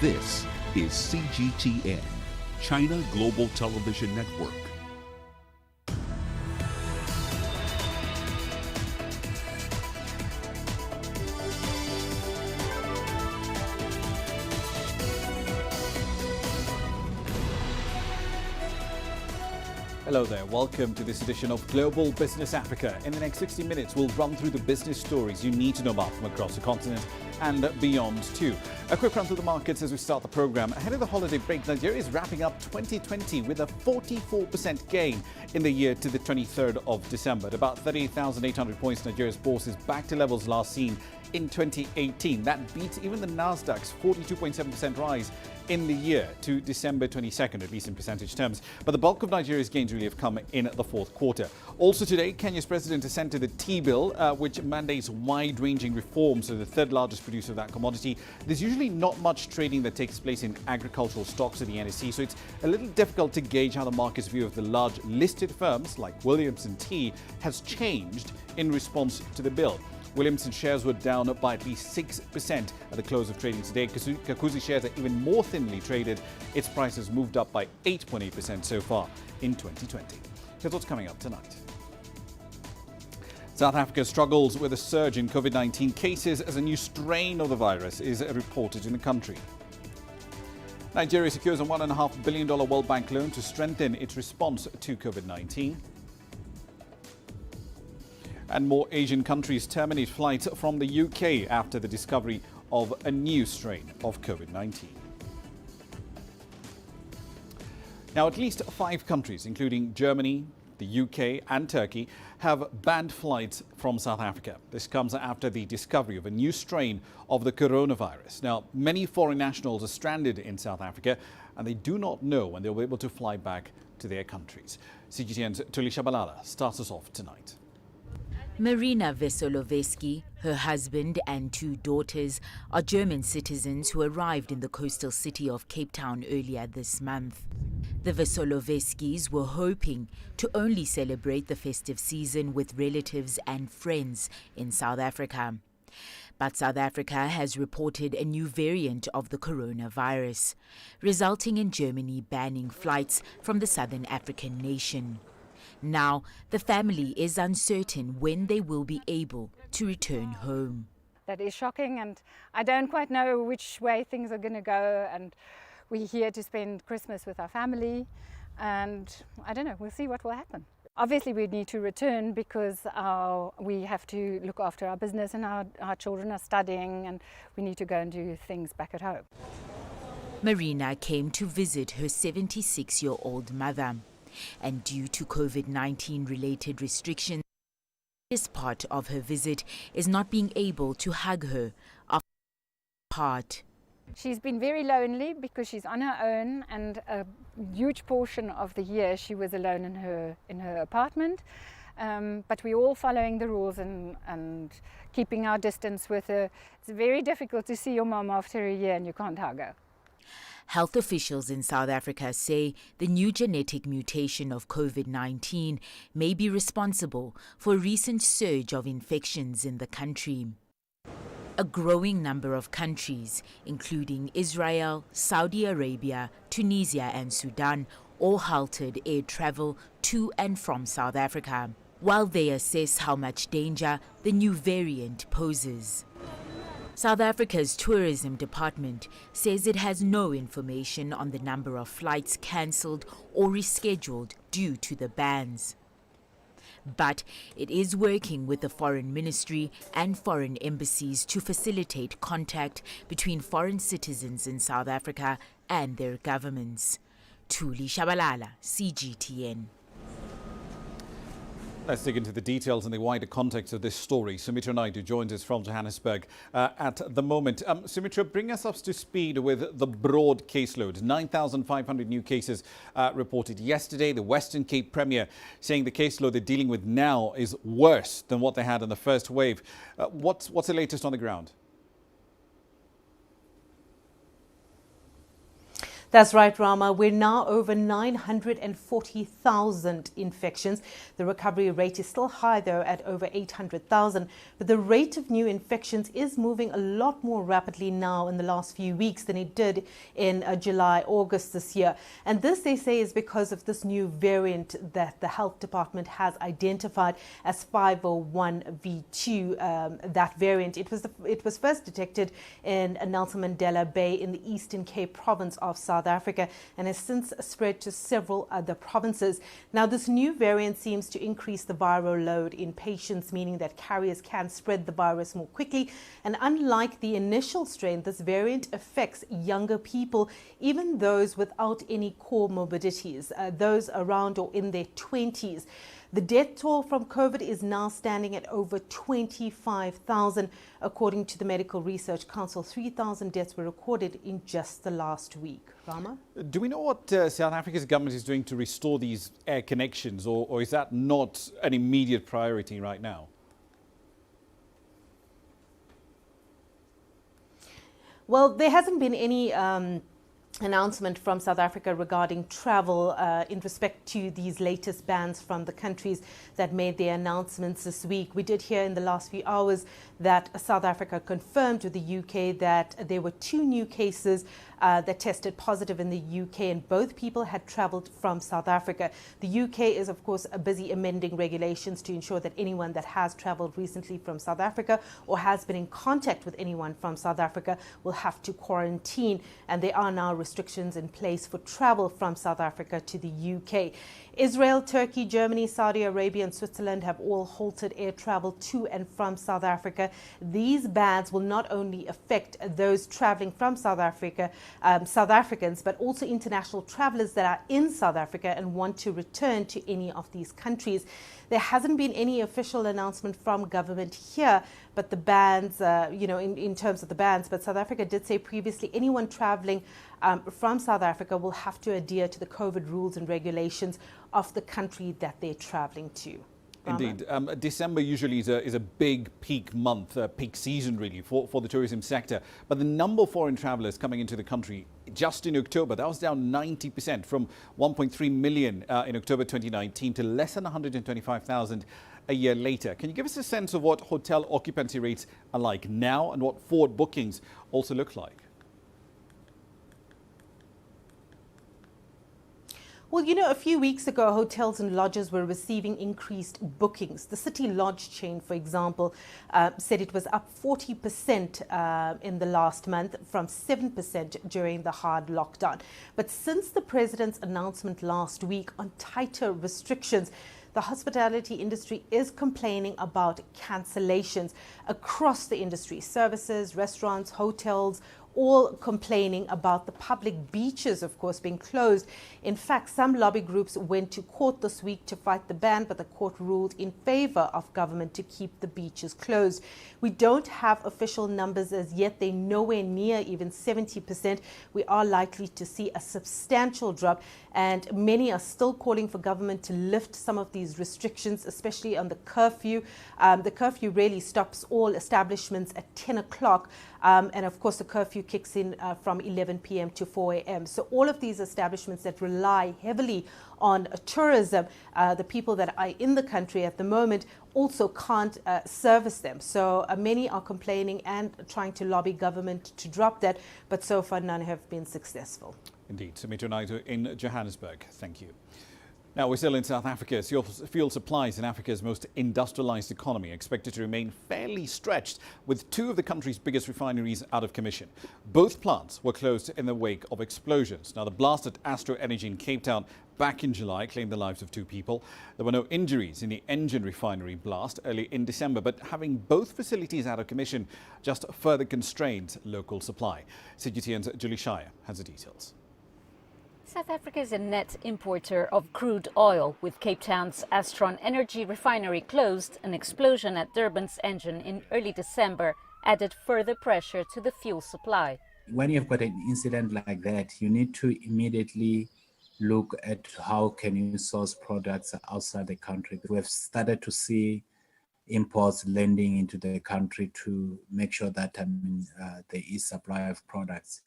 This is CGTN, China Global Television Network. Hello there, welcome to this edition of Global Business Africa. In the next 60 minutes, we'll run through the business stories you need to know about from across the continent and beyond too. A quick run through the markets as we start the program. Ahead of the holiday break, Nigeria is wrapping up 2020 with a 44% gain in the year to the 23rd of December. At about 38,800 points, Nigeria's bourse is back to levels last seen in 2018. That beats even the Nasdaq's 42.7% rise in the year to December 22nd, at least in percentage terms. But the bulk of Nigeria's gains really have come in the fourth quarter. Also today, Kenya's president assented to the tea bill, which mandates wide-ranging reforms to the third largest producer of that commodity. There's usually not much trading that takes place in agricultural stocks at the NSE, so it's a little difficult to gauge how the market's view of the large listed firms like Williamson Tea has changed in response to the bill. Williamson shares were down by at least 6% at the close of trading today. Kakuzi shares are even more thinly traded. Its price has moved up by 8.8% so far in 2020. Here's what's coming up tonight. South Africa struggles with a surge in COVID-19 cases as a new strain of the virus is reported in the country. Nigeria secures a $1.5 billion World Bank loan to strengthen its response to COVID-19. And more Asian countries terminate flights from the UK after the discovery of a new strain of COVID-19. Now, at least 5 countries, including Germany, the UK and Turkey, have banned flights from South Africa. This comes after the discovery of a new strain of the coronavirus. Now, many foreign nationals are stranded in South Africa and they do not know when they'll be able to fly back to their countries. CGTN's Tulisha Balala starts us off tonight. Marina Vesoloveski, her husband and 2 daughters are German citizens who arrived in the coastal city of Cape Town earlier this month. The Vesoloveskis were hoping to only celebrate the festive season with relatives and friends in South Africa. But South Africa has reported a new variant of the coronavirus, resulting in Germany banning flights from the southern African nation. Now, the family is uncertain when they will be able to return home. That is shocking, and I don't quite know which way things are going to go, and we're here to spend Christmas with our family, and I don't know, we'll see what will happen. Obviously we need to return because we have to look after our business, and our children are studying, and we need to go and do things back at home. Marina came to visit her 76-year-old mother. And due to COVID-19 related restrictions, this part of her visit is not being able to hug her apart. She's been very lonely because she's on her own, and a huge portion of the year she was alone in her apartment. But we're all following the rules and keeping our distance with her. It's very difficult to see your mom after a year and you can't hug her. Health officials in South Africa say the new genetic mutation of COVID-19 may be responsible for a recent surge of infections in the country. A growing number of countries, including Israel, Saudi Arabia, Tunisia and Sudan, all halted air travel to and from South Africa, while they assess how much danger the new variant poses. South Africa's tourism department says it has no information on the number of flights cancelled or rescheduled due to the bans. But it is working with the Foreign Ministry and foreign embassies to facilitate contact between foreign citizens in South Africa and their governments. Tulisha Balala, CGTN. Let's dig into the details and the wider context of this story. Sumitra Naidu joins us from Johannesburg at the moment. Sumitra, bring us up to speed with the broad caseload. 9,500 new cases reported yesterday. The Western Cape Premier saying the caseload they're dealing with now is worse than what they had in the first wave. What's the latest on the ground? That's right, Rama. We're now over 940,000 infections. The recovery rate is still high, though, at over 800,000. But the rate of new infections is moving a lot more rapidly now in the last few weeks than it did in July, August this year. And this, they say, is because of this new variant that the health department has identified as 501v2. That variant, it was first detected in Nelson Mandela Bay in the Eastern Cape province of South Africa and has since spread to several other provinces. Now, this new variant seems to increase the viral load in patients, meaning that carriers can spread the virus more quickly. And unlike the initial strain, this variant affects younger people, even those without any comorbidities, those around or in their 20s. The death toll from COVID is now standing at over 25,000. According to the Medical Research Council, 3,000 deaths were recorded in just the last week. Rama? Do we know what South Africa's government is doing to restore these air connections, or is that not an immediate priority right now? Well, there hasn't been any announcement from South Africa regarding travel in respect to these latest bans from the countries that made their announcements this week. We did hear in the last few hours that South Africa confirmed with the UK that there were 2 new cases that tested positive in the UK, and both people had travelled from South Africa. The UK is, of course, busy amending regulations to ensure that anyone that has travelled recently from South Africa or has been in contact with anyone from South Africa will have to quarantine, and there are now restrictions in place for travel from South Africa to the UK. Israel, Turkey, Germany, Saudi Arabia and Switzerland have all halted air travel to and from South Africa. These bans will not only affect those travelling from South Africa, South Africans, but also international travellers that are in South Africa and want to return to any of these countries. There hasn't been any official announcement from government here, but the bans, in terms of the bans, but South Africa did say previously anyone travelling from South Africa will have to adhere to the COVID rules and regulations of the country that they're travelling to. Indeed. December usually is a big peak month, peak season really for the tourism sector. But the number of foreign travellers coming into the country just in October, that was down 90% from 1.3 million in October 2019 to less than 125,000 a year later. Can you give us a sense of what hotel occupancy rates are like now and what forward bookings also look like? Well, a few weeks ago, hotels and lodges were receiving increased bookings. The City Lodge chain, for example, said it was up 40% in the last month from 7% during the hard lockdown. But since the president's announcement last week on tighter restrictions, the hospitality industry is complaining about cancellations across the industry. Services, restaurants, hotels, all complaining about the public beaches, of course, being closed. In fact, some lobby groups went to court this week to fight the ban, but the court ruled in favor of government to keep the beaches closed. We don't have official numbers as yet. They're nowhere near even 70%. We are likely to see a substantial drop, and many are still calling for government to lift some of these restrictions, especially on the curfew. The curfew really stops all establishments at 10 o'clock. And of course, the curfew kicks in from 11 p.m. to 4 a.m. So all of these establishments that rely heavily on tourism, the people that are in the country at the moment also can't service them. So many are complaining and trying to lobby government to drop that, but so far none have been successful. Indeed. Sumitra Naidoo in Johannesburg. Thank you. Now, we're still in South Africa. Fuel supplies in Africa's most industrialized economy are expected to remain fairly stretched, with 2 of the country's biggest refineries out of commission. Both plants were closed in the wake of explosions. Now, the blast at Astro Energy in Cape Town back in July claimed the lives of 2 people. There were no injuries in the engine refinery blast early in December, but having both facilities out of commission just further constrained local supply. CGTN's Julie Shire has the details. South Africa is a net importer of crude oil. With Cape Town's Astron Energy refinery closed, an explosion at Durban's engine in early December added further pressure to the fuel supply. When you've got an incident like that, you need to immediately look at how can you source products outside the country. We have started to see imports landing into the country to make sure that there is supply of products.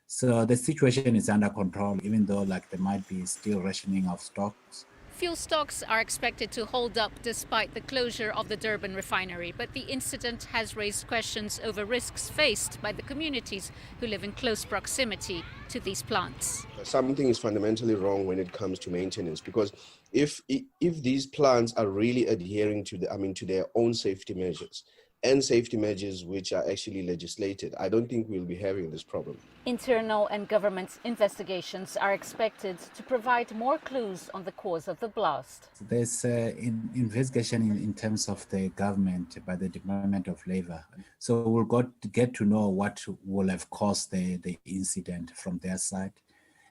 So the situation is under control, even though like there might be still rationing of stocks. Fuel stocks are expected to hold up despite the closure of the Durban refinery, but the incident has raised questions over risks faced by the communities who live in close proximity to these plants. Something is fundamentally wrong when it comes to maintenance, because if these plants are really adhering to their own safety measures and safety measures which are actually legislated, I don't think we'll be having this problem. Internal and government investigations are expected to provide more clues on the cause of the blast. There's an investigation in terms of the government by the Department of Labor. So we'll get to know what will have caused the incident from their side.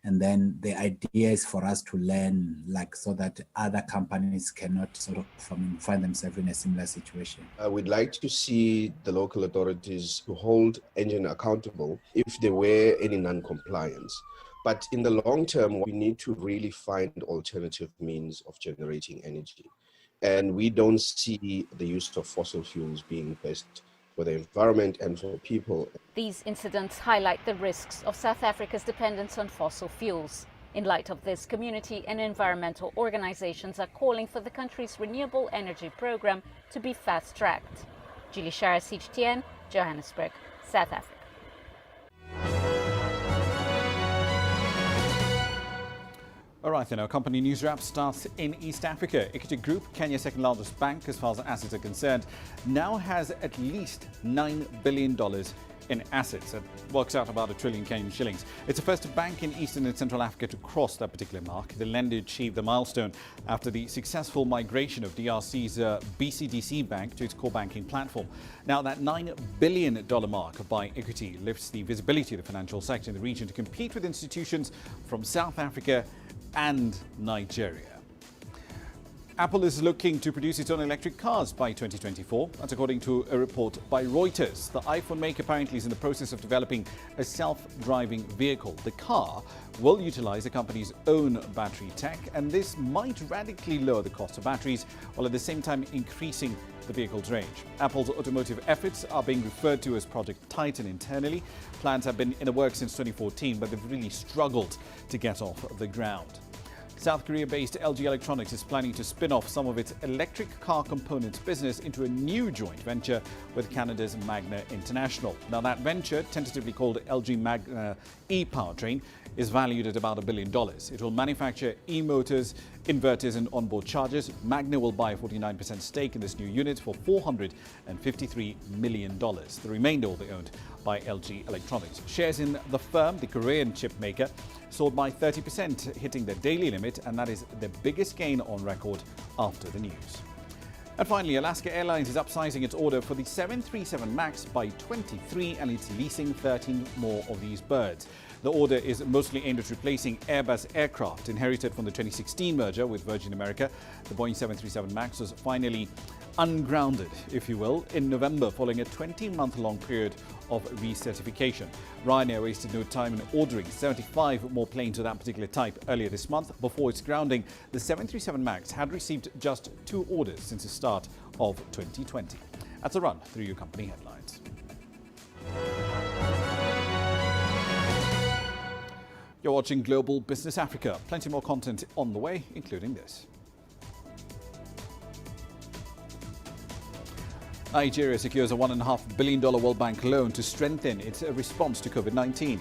And then the idea is for us to learn, like, so that other companies cannot sort of find themselves in a similar situation. We'd like to see the local authorities to hold Engen accountable if there were any non-compliance. But in the long term, we need to really find alternative means of generating energy. And we don't see the use of fossil fuels being best for the environment and for people. These incidents highlight the risks of South Africa's dependence on fossil fuels. In light of this, community and environmental organizations are calling for the country's renewable energy program to be fast-tracked. Julie Shara, CGTN, Johannesburg, South Africa. All right, then, our company news wrap starts in East Africa. Equity Group, Kenya's second largest bank as far as assets are concerned, now has at least $9 billion in assets. That works out about 1 trillion Kenyan shillings. It's the first bank in Eastern and Central Africa to cross that particular mark. The lender achieved the milestone after the successful migration of DRC's BCDC bank to its core banking platform. Now, that $9 billion mark by Equity lifts the visibility of the financial sector in the region to compete with institutions from South Africa and Nigeria. Apple is looking to produce its own electric cars by 2024. That's according to a report by Reuters. The iPhone maker apparently is in the process of developing a self-driving vehicle. The car will utilize the company's own battery tech, and this might radically lower the cost of batteries while at the same time increasing the vehicle's range. Apple's automotive efforts are being referred to as Project Titan internally. Plans have been in the works since 2014, but they've really struggled to get off the ground. South Korea-based LG Electronics is planning to spin off some of its electric car components business into a new joint venture with Canada's Magna International. Now, that venture, tentatively called LG Magna e-Powertrain, is valued at about $1 billion. It will manufacture e-motors, inverters and onboard chargers. Magna will buy a 49% stake in this new unit for $453 million. The remainder will be owned by LG Electronics. Shares in the firm, the Korean chip maker, soared by 30%, hitting their daily limit, and that is the biggest gain on record after the news. And finally, Alaska Airlines is upsizing its order for the 737 MAX by 23, and it's leasing 13 more of these birds. The order is mostly aimed at replacing Airbus aircraft inherited from the 2016 merger with Virgin America. The Boeing 737 MAX was finally ungrounded, if you will, in November following a 20-month-long period of recertification. Ryanair wasted no time in ordering 75 more planes of that particular type earlier this month. Before its grounding, the 737 MAX had received just 2 orders since the start of 2020. That's a run through your company headlines. You're watching Global Business Africa. Plenty more content on the way, including this. Nigeria secures a $1.5 billion World Bank loan to strengthen its response to COVID-19.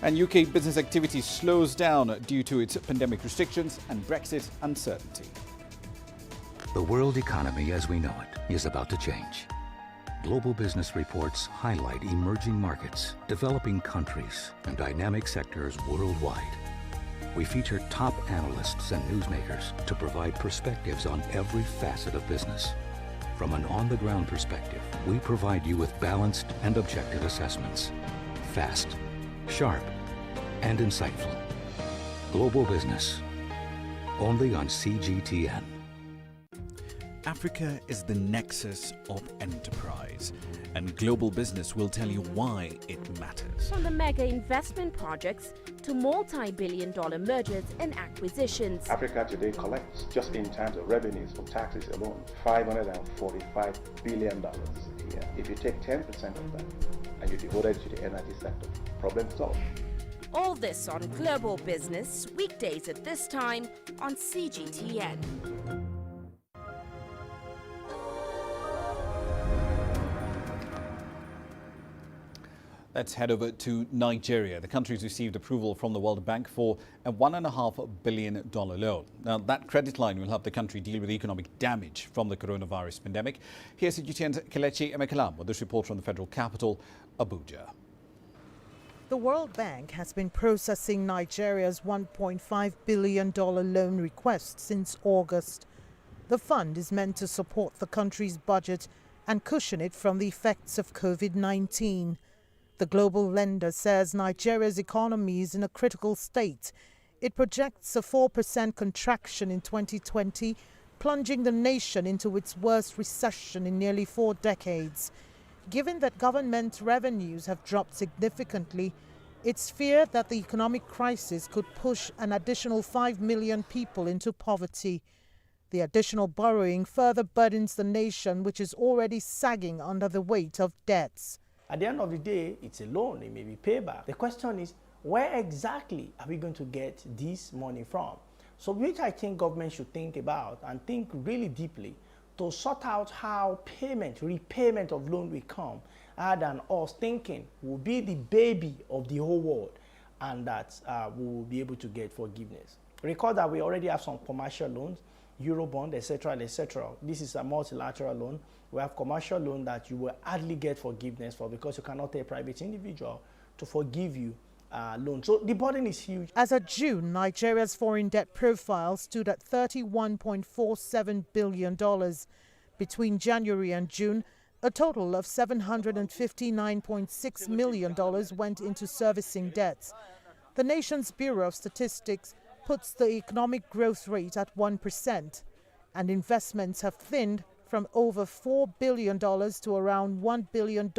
And UK business activity slows down due to its pandemic restrictions and Brexit uncertainty. The world economy as we know it is about to change. Global business reports highlight emerging markets, developing countries, and dynamic sectors worldwide. We feature top analysts and newsmakers to provide perspectives on every facet of business. From an on-the-ground perspective, we provide you with balanced and objective assessments. Fast, sharp, and insightful. Global Business, only on CGTN. Africa is the nexus of enterprise, and Global Business will tell you why it matters. From the mega investment projects to multi-billion-dollar mergers and acquisitions. Africa today collects, just in terms of revenues from taxes alone, $545 billion a year. If you take 10% of that and you devote it to the energy sector, problem solved. All this on Global Business, weekdays at this time on CGTN. Let's head over to Nigeria. The country's received approval from the World Bank for a $1.5 billion loan. Now, that credit line will help the country deal with the economic damage from the coronavirus pandemic. Here's CGTN's Kelechi Emekalam with this report from the federal capital, Abuja. The World Bank has been processing Nigeria's $1.5 billion loan request since August. The fund is meant to support the country's budget and cushion it from the effects of COVID-19. The global lender says Nigeria's economy is in a critical state. It projects a 4% contraction in 2020, plunging the nation into its worst recession in nearly 4 decades. Given that government revenues have dropped significantly, it's feared that the economic crisis could push an additional 5 million people into poverty. The additional borrowing further burdens the nation, which is already sagging under the weight of debts. At the end of the day, it's a loan, it may be payback. The question is, where exactly are we going to get this money from? So which I think government should think about and think really deeply to sort out how repayment of loan will come, rather than us thinking we'll be the baby of the whole world and that we will be able to get forgiveness. Recall that we already have some commercial loans, Eurobond, etc., etc. This is a multilateral loan. We have commercial loan that you will hardly get forgiveness for because you cannot tell a private individual to forgive you loan. So the burden is huge. As of June, Nigeria's foreign debt profile stood at $31.47 billion. Between January and June, a total of $759.6 million went into servicing debts. The nation's Bureau of Statistics puts the economic growth rate at 1%, and investments have thinned from over $4 billion to around $1 billion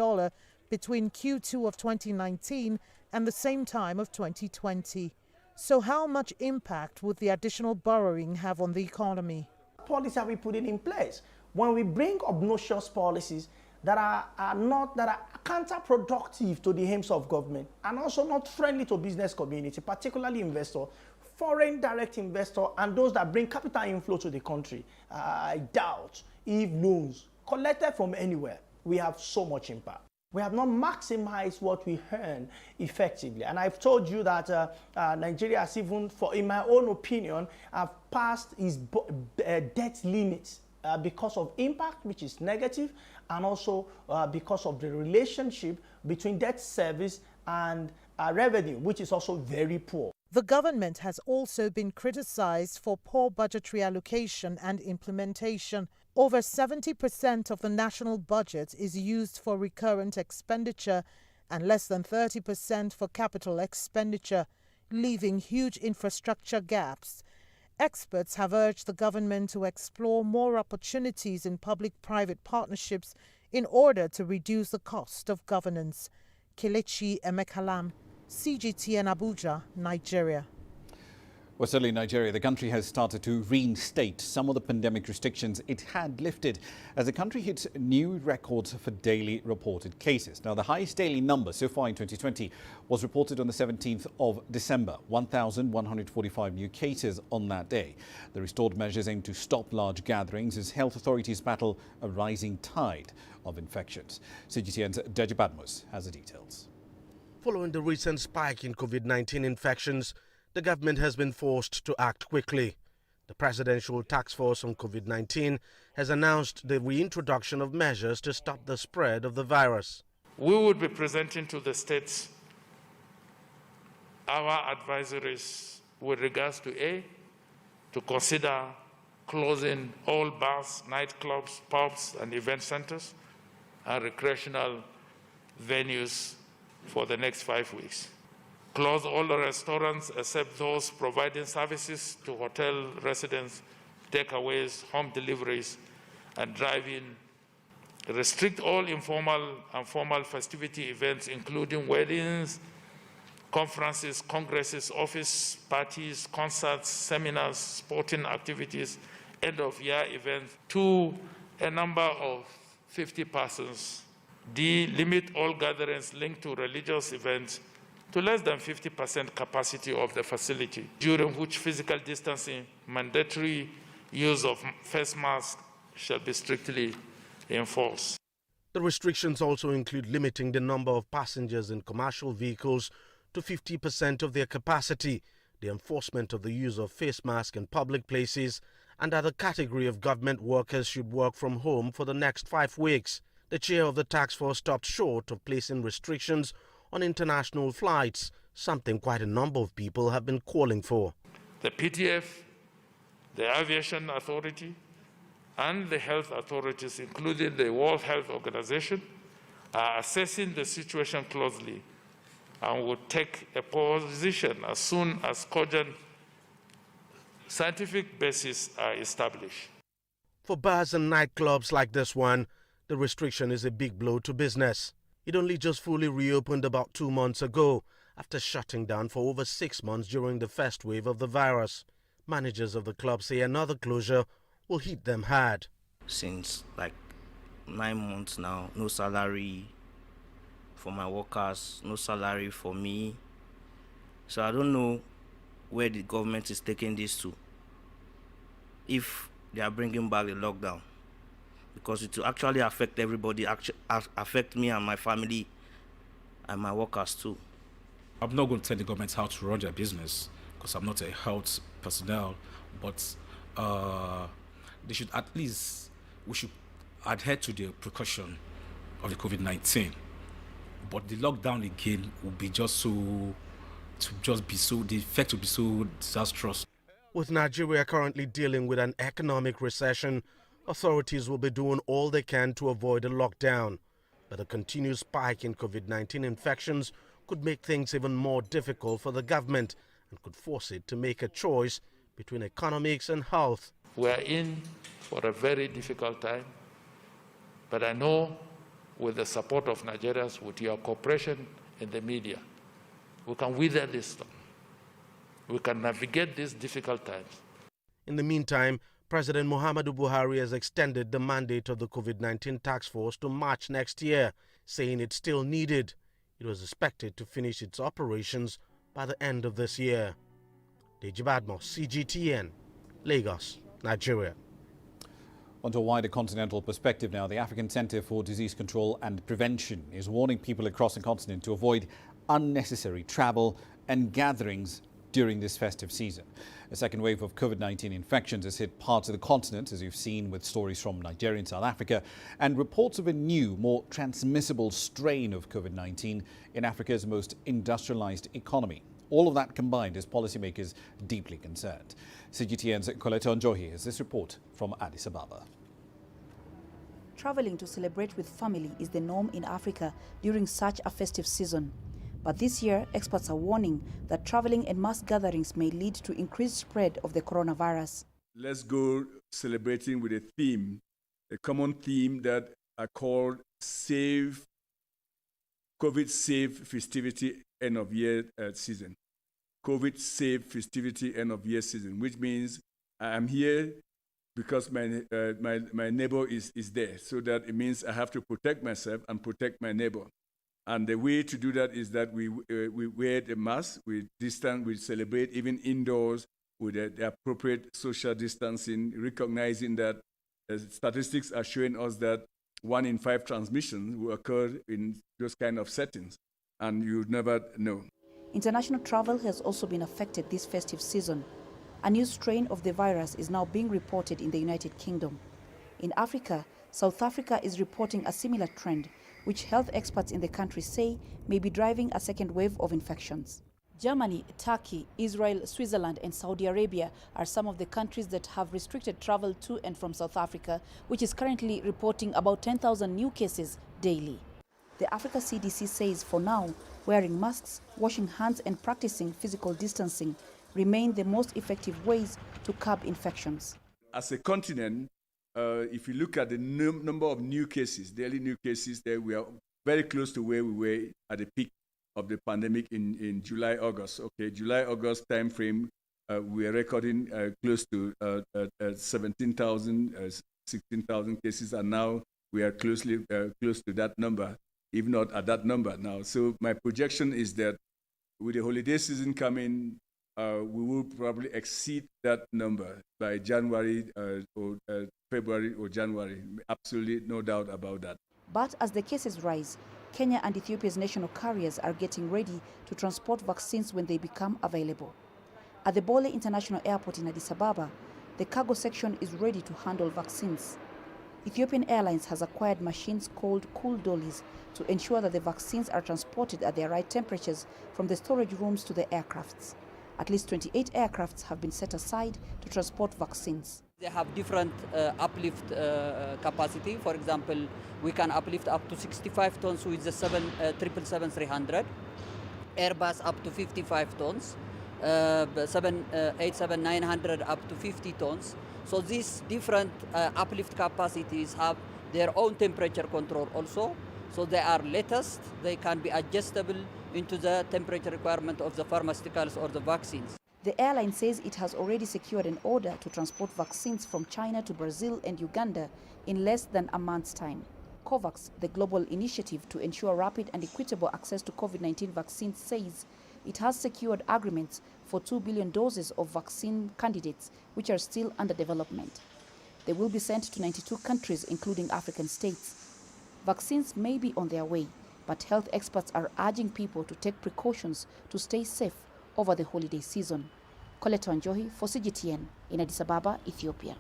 between Q2 of 2019 and the same time of 2020. So how much impact would the additional borrowing have on the economy? Policies are we putting in place? When we bring obnoxious policies that are counterproductive to the aims of government and also not friendly to business community, particularly investor, foreign direct investor, and those that bring capital inflow to the country, I doubt if loans collected from anywhere, we have so much impact. We have not maximized what we earn effectively. And I've told you that Nigeria has even, in my own opinion, have passed its debt limits because of impact, which is negative, and also because of the relationship between debt service and revenue, which is also very poor. The government has also been criticized for poor budgetary allocation and implementation. Over 70% of the national budget is used for recurrent expenditure and less than 30% for capital expenditure, leaving huge infrastructure gaps. Experts have urged the government to explore more opportunities in public-private partnerships in order to reduce the cost of governance. Kelechi Emekalam, CGTN Abuja, Nigeria. Well, certainly in Nigeria, the country has started to reinstate some of the pandemic restrictions it had lifted as the country hits new records for daily reported cases. Now, the highest daily number so far in 2020 was reported on the 17th of December, 1,145 new cases on that day. The restored measures aim to stop large gatherings as health authorities battle a rising tide of infections. CGTN's Deji Badmus has the details. Following the recent spike in COVID-19 infections, the government has been forced to act quickly. The Presidential Task Force on COVID-19 has announced the reintroduction of measures to stop the spread of the virus. We would be presenting to the states our advisories with regards to to consider closing all bars, nightclubs, pubs and event centers and recreational venues for the next 5 weeks. Close all the restaurants except those providing services to hotel residents, takeaways, home deliveries, and drive-in. Restrict all informal and formal festivity events, including weddings, conferences, congresses, office parties, concerts, seminars, sporting activities, end-of-year events, to a number of 50 persons. D, limit all gatherings linked to religious events to less than 50% capacity of the facility, during which physical distancing, mandatory use of face masks shall be strictly enforced. The restrictions also include limiting the number of passengers in commercial vehicles to 50% of their capacity, the enforcement of the use of face masks in public places, and that a category of government workers should work from home for the next 5 weeks. The chair of the task force stopped short of placing restrictions on international flights, something quite a number of people have been calling for. The PTF, the Aviation Authority, and the health authorities, including the World Health Organization, are assessing the situation closely and will take a position as soon as cogent scientific bases are established. For bars and nightclubs like this one, the restriction is a big blow to business. It only just fully reopened about 2 months ago, after shutting down for over 6 months during the first wave of the virus. Managers of the club say another closure will hit them hard. Since like 9 months now, no salary for my workers, no salary for me. So I don't know where the government is taking this to. If they are bringing back the lockdown, because it will actually affect everybody, affect me and my family and my workers too. I'm not going to tell the government how to run their business because I'm not a health personnel, but they should we should adhere to the precaution of the COVID-19. But the lockdown again will be the effect will be so disastrous. With Nigeria currently dealing with an economic recession, authorities will be doing all they can to avoid a lockdown. But a continued spike in COVID-19 infections could make things even more difficult for the government and could force it to make a choice between economics and health. We are in for a very difficult time, but I know with the support of Nigerians, with your cooperation in the media, we can weather this storm. We can navigate these difficult times. In the meantime, President Muhammadu Buhari has extended the mandate of the COVID-19 task force to March next year, saying it's still needed. It was expected to finish its operations by the end of this year. Deji Badmo, CGTN, Lagos, Nigeria. On to a wider continental perspective now, the African Centre for Disease Control and Prevention is warning people across the continent to avoid unnecessary travel and gatherings during this festive season. A second wave of COVID-19 infections has hit parts of the continent, as you've seen with stories from Nigeria and South Africa, and reports of a new, more transmissible strain of COVID-19 in Africa's most industrialized economy. All of that combined is policymakers deeply concerned. CGTN's Colette Onjohi has this report from Addis Ababa. Traveling to celebrate with family is the norm in Africa during such a festive season. But this year, experts are warning that traveling and mass gatherings may lead to increased spread of the coronavirus. Let's go celebrating with a theme, a common theme that are called COVID Safe Festivity End of Year Season. COVID Safe Festivity End of Year Season, which means I'm here because my neighbor is there. So that it means I have to protect myself and protect my neighbor. And the way to do that is that we wear the mask, we distance, we celebrate even indoors with the appropriate social distancing, recognizing that statistics are showing us that 1 in 5 transmissions will occur in those kind of settings, and you never know. International travel has also been affected this festive season. A new strain of the virus is now being reported in the United Kingdom. In Africa, South Africa is reporting a similar trend, which health experts in the country say may be driving a second wave of infections. Germany, Turkey, Israel, Switzerland and Saudi Arabia are some of the countries that have restricted travel to and from South Africa, which is currently reporting about 10,000 new cases daily. The Africa CDC says for now, wearing masks, washing hands and practicing physical distancing remain the most effective ways to curb infections. As a continent, if you look at the number of new cases, daily new cases, there we are very close to where we were at the peak of the pandemic in July, August. Okay, July, August time frame, we are recording close to 17,000, 16,000 cases, and now we are close to that number, if not at that number now. So my projection is that with the holiday season coming, we will probably exceed that number by January or February or January. Absolutely no doubt about that. But as the cases rise, Kenya and Ethiopia's national carriers are getting ready to transport vaccines when they become available. At the Bole International Airport in Addis Ababa, the cargo section is ready to handle vaccines. Ethiopian Airlines has acquired machines called cool dollies to ensure that the vaccines are transported at their right temperatures from the storage rooms to the aircrafts. At least 28 aircrafts have been set aside to transport vaccines. They have different uplift capacity. For example, we can uplift up to 65 tons with the 777-300, Airbus up to 55 tons, 787-900 up to 50 tons. So these different uplift capacities have their own temperature control also. So they are latest, they can be adjustable into the temperature requirement of the pharmaceuticals or the vaccines. The airline says it has already secured an order to transport vaccines from China to Brazil and Uganda in less than a month's time. COVAX, the global initiative to ensure rapid and equitable access to COVID-19 vaccines, says it has secured agreements for 2 billion doses of vaccine candidates, which are still under development. They will be sent to 92 countries, including African states. Vaccines may be on their way, but health experts are urging people to take precautions to stay safe over the holiday season. Coletta Njohi for CGTN in Addis Ababa, Ethiopia.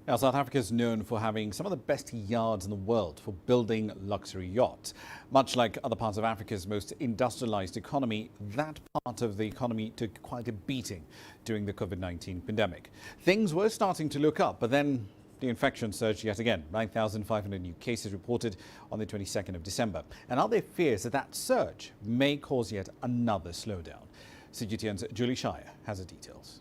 Now, South Africa is known for having some of the best yards in the world for building luxury yachts. Much like other parts of Africa's most industrialized economy, that part of the economy took quite a beating during the COVID-19 pandemic. Things were starting to look up, but then the infection surged yet again. 9,500 new cases reported on the 22nd of December. And are there fears that that surge may cause yet another slowdown? CGTN's Julie Shire has the details.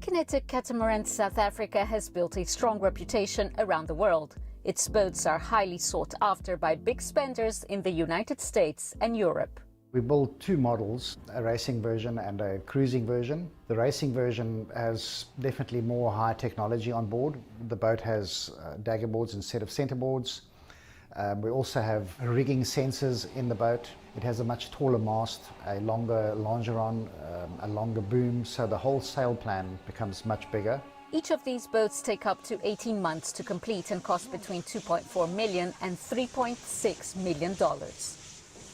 Kinetic Catamaran South Africa has built a strong reputation around the world. Its boats are highly sought after by big spenders in the United States and Europe. We built two models, a racing version and a cruising version. The racing version has definitely more high technology on board. The boat has dagger boards instead of centerboards. We also have rigging sensors in the boat. It has a much taller mast, a longer longeron, a longer boom, so the whole sail plan becomes much bigger. Each of these boats take up to 18 months to complete and cost between $2.4 million and $3.6 million.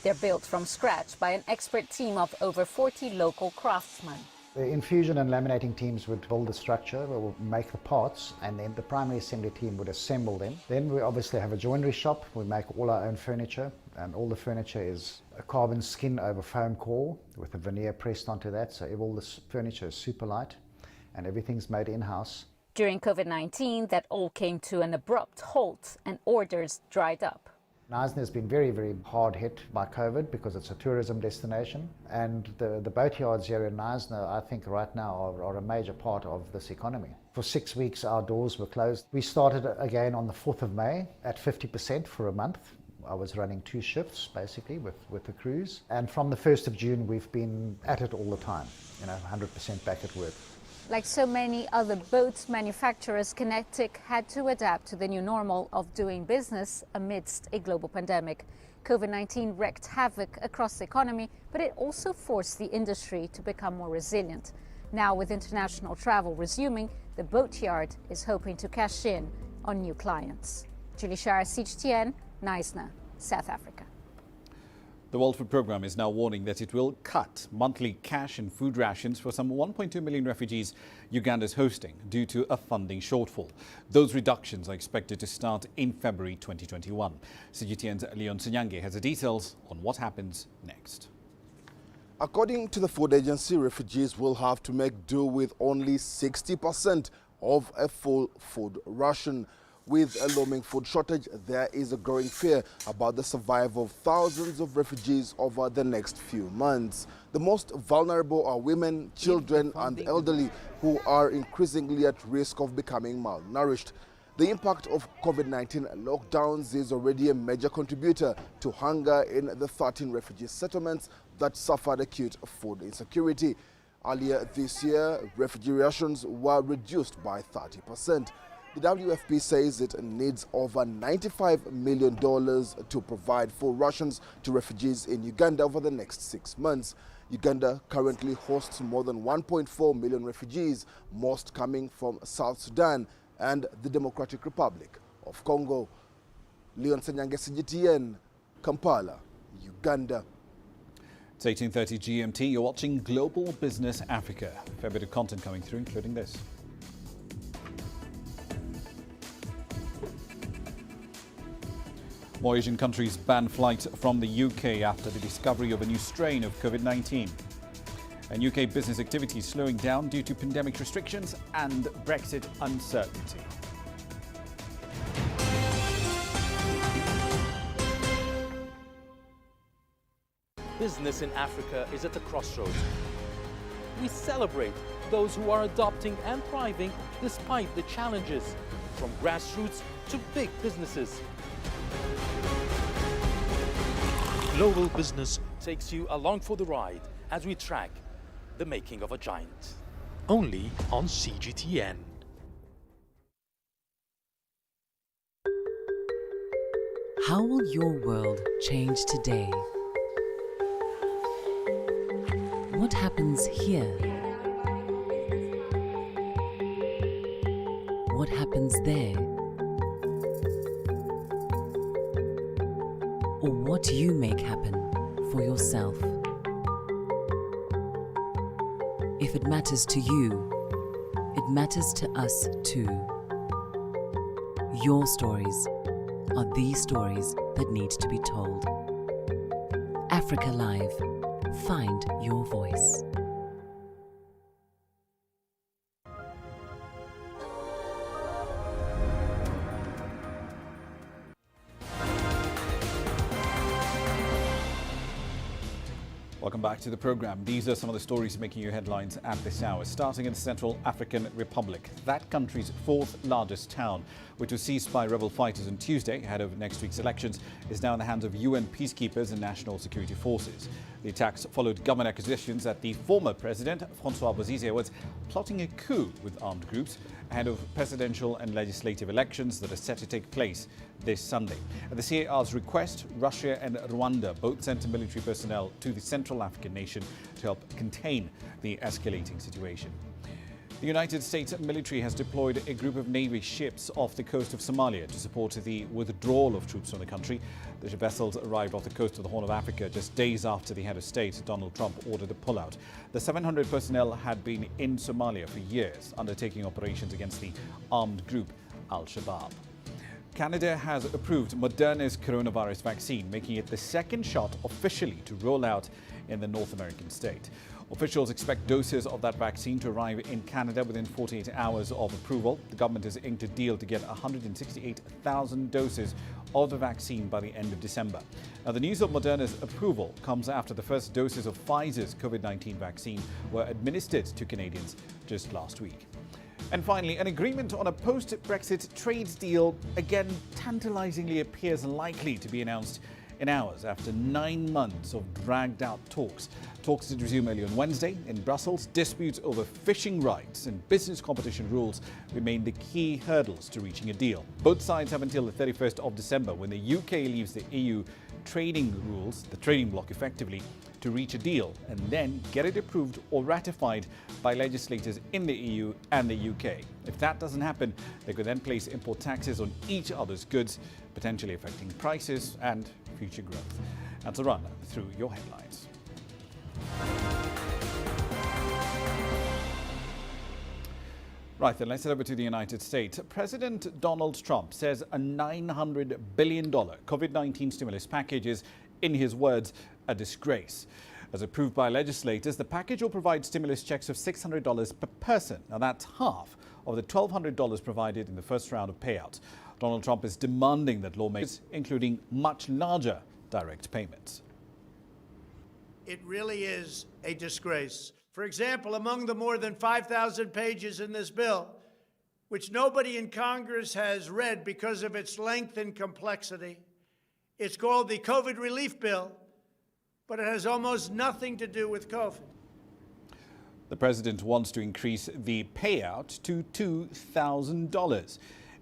They're built from scratch by an expert team of over 40 local craftsmen. The infusion and laminating teams would build the structure, will make the parts, and then the primary assembly team would assemble them. Then we obviously have a joinery shop. We make all our own furniture, and all the furniture is a carbon skin over foam core with a veneer pressed onto that, so all the furniture is super light, and everything's made in-house. During COVID-19, that all came to an abrupt halt and orders dried up. Knysna has been very, very hard hit by COVID because it's a tourism destination, and the boatyards here in Knysna, I think right now are a major part of this economy. For 6 weeks our doors were closed. We started again on the 4th of May at 50% for a month. I was running 2 shifts basically with the crews, and from the 1st of June we've been at it all the time, 100% back at work. Like so many other boat manufacturers, Kinetic had to adapt to the new normal of doing business amidst a global pandemic. COVID-19 wreaked havoc across the economy, but it also forced the industry to become more resilient. Now, with international travel resuming, the boatyard is hoping to cash in on new clients. Julie Shire, CGTN, Knysna, South Africa. The World Food Programme is now warning that it will cut monthly cash and food rations for some 1.2 million refugees Uganda is hosting due to a funding shortfall. Those reductions are expected to start in February 2021. CGTN's Leon Sunyange has the details on what happens next. According to the food agency, refugees will have to make do with only 60% of a full food ration. With a looming food shortage, there is a growing fear about the survival of thousands of refugees over the next few months. The most vulnerable are women, children and elderly, who are increasingly at risk of becoming malnourished. The impact of COVID-19 lockdowns is already a major contributor to hunger in the 13 refugee settlements that suffered acute food insecurity. Earlier this year, refugee rations were reduced by 30%. The WFP says it needs over $95 million to provide full rations to refugees in Uganda over the next 6 months. Uganda currently hosts more than 1.4 million refugees, most coming from South Sudan and the Democratic Republic of Congo. Leon Senyange, CGTN, Kampala, Uganda. It's 18:30 GMT. You're watching Global Business Africa. A fair bit of content coming through, including this. More Asian countries ban flights from the UK after the discovery of a new strain of COVID-19. And UK business activity slowing down due to pandemic restrictions and Brexit uncertainty. Business in Africa is at a crossroads. We celebrate those who are adopting and thriving despite the challenges, from grassroots to big businesses. Global Business takes you along for the ride as we track the making of a giant. Only on CGTN. How will your world change today? What happens here? What happens there? Or what you make happen for yourself? If it matters to you, it matters to us too. Your stories are the stories that need to be told. Africa Live. Find your voice. Welcome back to the program. These are some of the stories making you headlines at this hour. Starting in the Central African Republic, that country's fourth largest town, which was seized by rebel fighters on Tuesday ahead of next week's elections, is now in the hands of UN peacekeepers and national security forces. The attacks followed government accusations that the former president, Francois Bozize, was plotting a coup with armed groups ahead of presidential and legislative elections that are set to take place this Sunday. At the CAR's request, Russia and Rwanda both sent military personnel to the Central African nation to help contain the escalating situation. The United States military has deployed a group of Navy ships off the coast of Somalia to support the withdrawal of troops from the country. The vessels arrived off the coast of the Horn of Africa just days after the head of state, Donald Trump, ordered a pullout. The 700 personnel had been in Somalia for years, undertaking operations against the armed group Al-Shabaab. Canada has approved Moderna's coronavirus vaccine, making it the second shot officially to roll out in the North American state. Officials expect doses of that vaccine to arrive in Canada within 48 hours of approval. The government has inked a deal to get 168,000 doses of the vaccine by the end of December. Now, the news of Moderna's approval comes after the first doses of Pfizer's COVID-19 vaccine were administered to Canadians just last week. And finally, an agreement on a post-Brexit trade deal again tantalizingly appears likely to be announced in hours after 9 months of dragged-out talks. Talks did resume early on Wednesday in Brussels. Disputes over fishing rights and business competition rules remain the key hurdles to reaching a deal. Both sides have until the 31st of December, when the UK leaves the EU trading rules, the trading bloc effectively, to reach a deal and then get it approved or ratified by legislators in the EU and the UK. If that doesn't happen, they could then place import taxes on each other's goods, potentially affecting prices and future growth. That's a run through your headlines. Right, then let's head over to the United States. President Donald Trump says a $900 billion COVID-19 stimulus package is, in his words, a disgrace. As approved by legislators, the package will provide stimulus checks of $600 per person. Now, that's half of the $1,200 provided in the first round of payouts. Donald Trump is demanding that lawmakers, including much larger direct payments. It really is a disgrace. For example, among the more than 5,000 pages in this bill, which nobody in Congress has read because of its length and complexity, it's called the COVID relief bill, but it has almost nothing to do with COVID. The president wants to increase the payout to $2,000.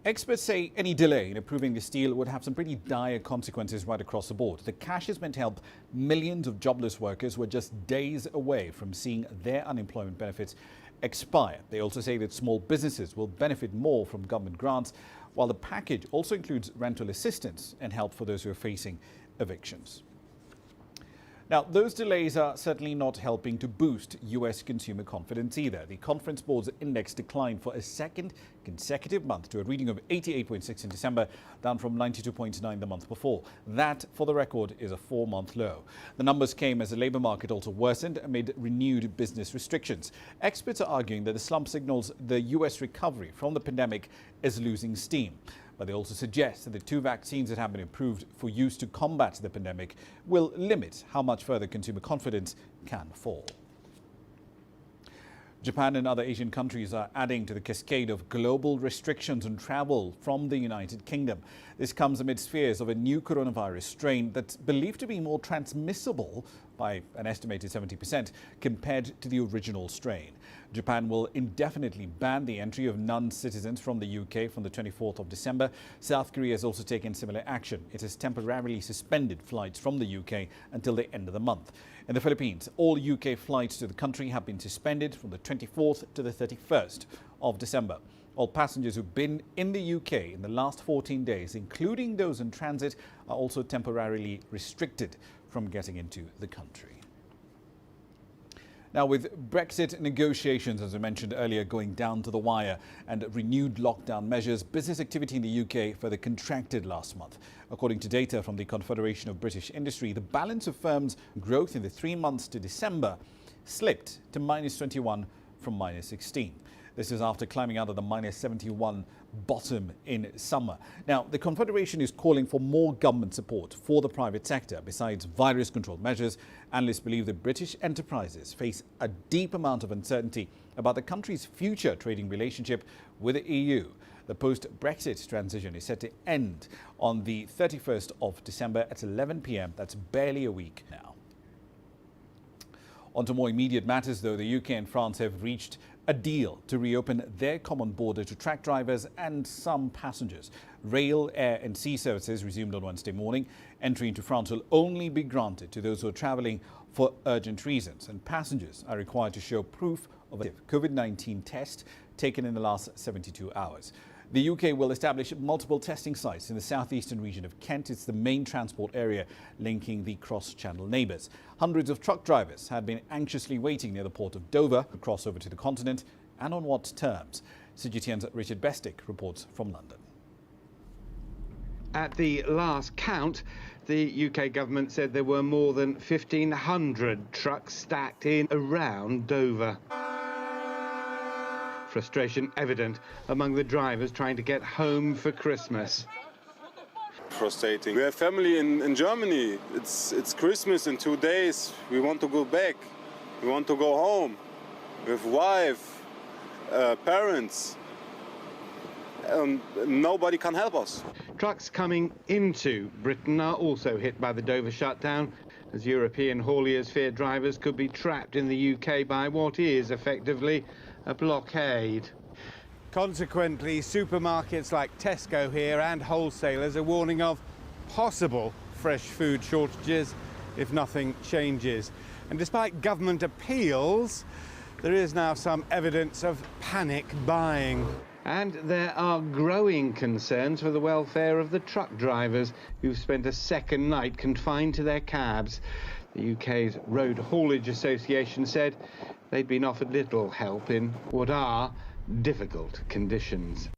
Experts say any delay in approving this deal would have some pretty dire consequences right across the board. The cash is meant to help millions of jobless workers who are just days away from seeing their unemployment benefits expire. They also say that small businesses will benefit more from government grants, while the package also includes rental assistance and help for those who are facing evictions. Now, those delays are certainly not helping to boost U.S. consumer confidence either. The Conference Board's index declined for a second consecutive month to a reading of 88.6 in December, down from 92.9 the month before. That, for the record, is a 4-month low. The numbers came as the labour market also worsened amid renewed business restrictions. Experts are arguing that the slump signals the U.S. recovery from the pandemic is losing steam. But they also suggest that the 2 vaccines that have been approved for use to combat the pandemic will limit how much further consumer confidence can fall. Japan and other Asian countries are adding to the cascade of global restrictions on travel from the United Kingdom. This comes amidst fears of a new coronavirus strain that's believed to be more transmissible by an estimated 70% compared to the original strain. Japan will indefinitely ban the entry of non-citizens from the UK from the 24th of December. South Korea has also taken similar action. It has temporarily suspended flights from the UK until the end of the month. In the Philippines, all UK flights to the country have been suspended from the 24th to the 31st of December. All passengers who've been in the UK in the last 14 days, including those in transit, are also temporarily restricted from getting into the country. Now, with Brexit negotiations, as I mentioned earlier, going down to the wire and renewed lockdown measures, business activity in the UK further contracted last month. According to data from the Confederation of British Industry, the balance of firms' growth in the 3 months to December slipped to -21 from -16. This is after climbing out of the -71 bottom in summer. Now, the Confederation is calling for more government support for the private sector. Besides virus control measures, analysts believe that British enterprises face a deep amount of uncertainty about the country's future trading relationship with the EU. The post-Brexit transition is set to end on the 31st of December at 11 p.m. That's barely a week now. On to more immediate matters, though. The UK and France have reached a deal to reopen their common border to truck drivers and some passengers. Rail, air and sea services resumed on Wednesday morning. Entry into France will only be granted to those who are travelling for urgent reasons, and passengers are required to show proof of a COVID-19 test taken in the last 72 hours. The UK will establish multiple testing sites in the southeastern region of Kent. It's the main transport area linking the cross-channel neighbours. Hundreds of truck drivers had been anxiously waiting near the port of Dover to cross over to the continent, and on what terms? CGTN's Richard Bestick reports from London. At the last count, the UK government said there were more than 1,500 trucks stacked in around Dover. Frustration evident among the drivers trying to get home for Christmas. Frustrating. We have family in Germany. It's Christmas in 2 days. We want to go back. We want to go home with wife, parents. Nobody can help us. Trucks coming into Britain are also hit by the Dover shutdown, as European hauliers fear drivers could be trapped in the UK by what is effectively a blockade. Consequently, supermarkets like Tesco here and wholesalers are warning of possible fresh food shortages if nothing changes. And despite government appeals, there is now some evidence of panic buying. And there are growing concerns for the welfare of the truck drivers who've spent a second night confined to their cabs. The UK's Road Haulage Association said they'd been offered little help in what are difficult conditions.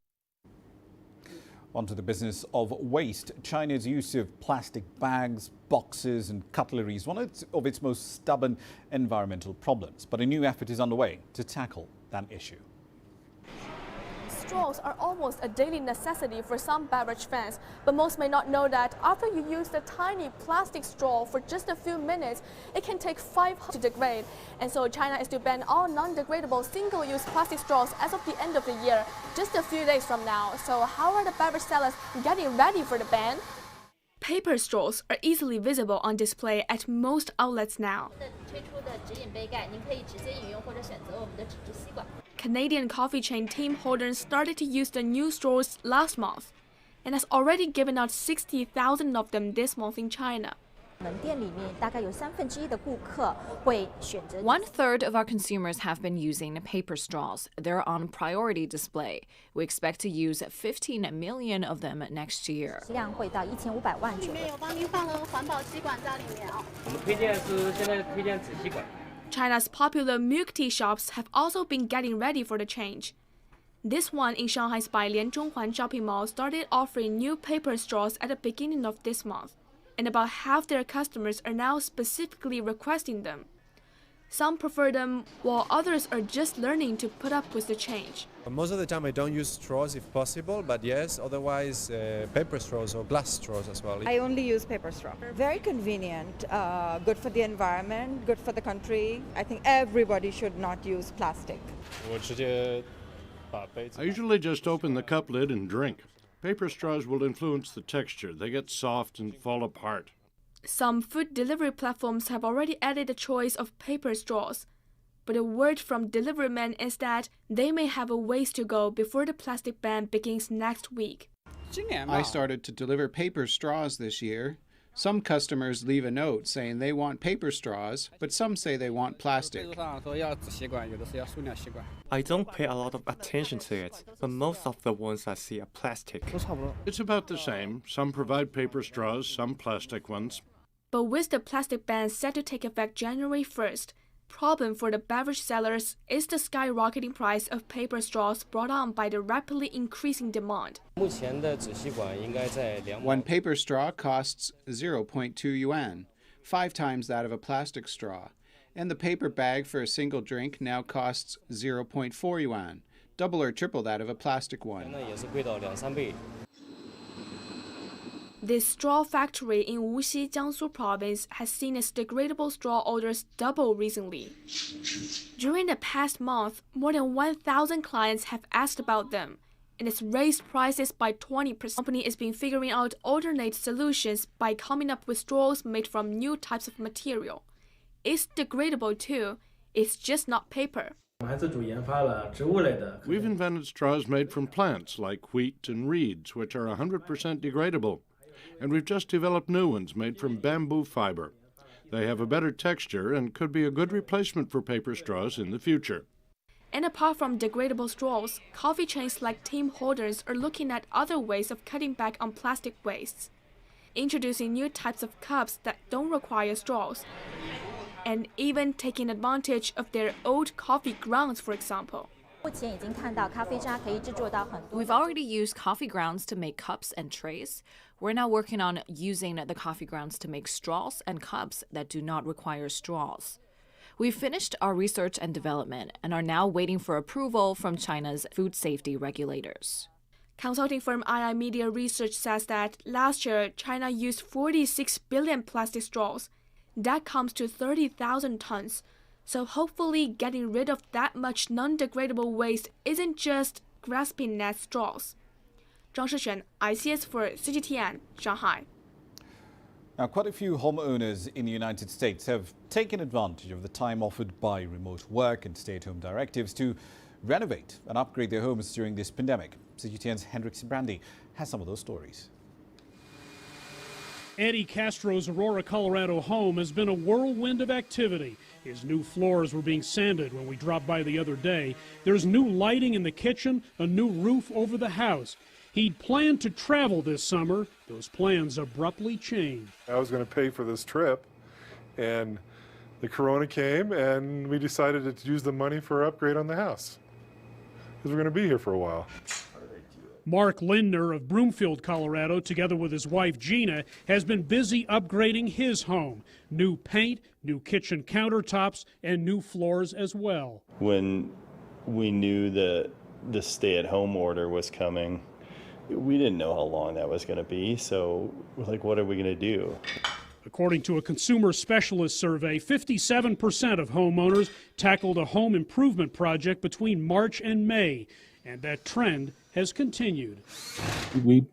On to the business of waste. China's use of plastic bags, boxes and cutlery is one of its most stubborn environmental problems. But a new effort is underway to tackle that issue. Straws are almost a daily necessity for some beverage fans, but most may not know that after you use the tiny plastic straw for just a few minutes, it can take 5 to degrade. And so China is to ban all non-degradable single-use plastic straws as of the end of the year, just a few days from now. So how are the beverage sellers getting ready for the ban? Paper straws are easily visible on display at most outlets now. Canadian coffee chain Tim Hortons started to use the new straws last month and has already given out 60,000 of them this month in China. 1/3 of our consumers have been using paper straws. They're on priority display. We expect to use 15 million of them next year. China's popular milk tea shops have also been getting ready for the change. This one in Shanghai's Bailian Zhonghuan shopping mall started offering new paper straws at the beginning of this month, and about half their customers are now specifically requesting them. Some prefer them, while others are just learning to put up with the change. Most of the time I don't use straws if possible, but yes, otherwise paper straws or glass straws as well. I only use paper straw. Very convenient, good for the environment, good for the country. I think everybody should not use plastic. I usually just open the cup lid and drink. Paper straws will influence the texture. They get soft and fall apart. Some food delivery platforms have already added a choice of paper straws, but a word from delivery men is that they may have a ways to go before the plastic ban begins next week. I started to deliver paper straws this year. Some customers leave a note saying they want paper straws, but some say they want plastic. I don't pay a lot of attention to it, but most of the ones I see are plastic. It's about the same. Some provide paper straws, some plastic ones. But with the plastic ban set to take effect January 1st, problem for the beverage sellers is the skyrocketing price of paper straws brought on by the rapidly increasing demand. One paper straw costs 0.2 yuan, 5 times that of a plastic straw. And the paper bag for a single drink now costs 0.4 yuan, double or triple that of a plastic one. This straw factory in Wuxi, Jiangsu province has seen its degradable straw orders double recently. During the past month, more than 1,000 clients have asked about them, and it's raised prices by 20%. The company has been figuring out alternate solutions by coming up with straws made from new types of material. It's degradable too, it's just not paper. We've invented straws made from plants like wheat and reeds, which are 100% degradable. And we've just developed new ones made from bamboo fiber. They have a better texture and could be a good replacement for paper straws in the future. And apart from degradable straws, coffee chains like Tim Hortons are looking at other ways of cutting back on plastic wastes, introducing new types of cups that don't require straws, and even taking advantage of their old coffee grounds, for example. We've already used coffee grounds to make cups and trays. We're now working on using the coffee grounds to make straws and cups that do not require straws. We've finished our research and development and are now waiting for approval from China's food safety regulators. Consulting firm II Media Research says that last year, China used 46 billion plastic straws. That comes to 30,000 tons. So hopefully getting rid of that much non-degradable waste isn't just grasping at straws. Zhang Shixuan, ICS for CGTN, Shanghai. Now, quite a few homeowners in the United States have taken advantage of the time offered by remote work and stay-at-home directives to renovate and upgrade their homes during this pandemic. CGTN's Hendrik Sibrandi has some of those stories. Eddie Castro's Aurora, Colorado home has been a whirlwind of activity. His new floors were being sanded when we dropped by the other day. There's new lighting in the kitchen, a new roof over the house. He'd planned to travel this summer. Those plans abruptly changed. I was going to pay for this trip, and the corona came, and we decided to use the money for an upgrade on the house, because we're going to be here for a while. Mark Lindner of Broomfield, Colorado, together with his wife Gina, has been busy upgrading his home. New paint, new kitchen countertops, and new floors as well. When we knew the stay-at-home order was coming, we didn't know how long that was going to be, so we're like, what are we going to do? According to a consumer specialist survey, 57% of homeowners tackled a home improvement project between March and May, and that trend has continued. We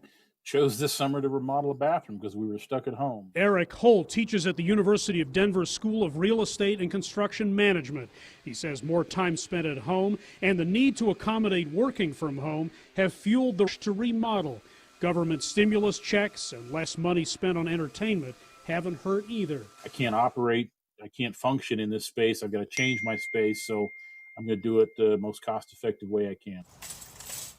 chose this summer to remodel a bathroom because we were stuck at home. Eric Holt teaches at the University of Denver School of Real Estate and Construction Management. He says more time spent at home and the need to accommodate working from home have fueled the rush to remodel. Government stimulus checks and less money spent on entertainment haven't hurt either. I can't operate, I can't function in this space. I've got to change my space, so I'm going to do it the most cost-effective way I can.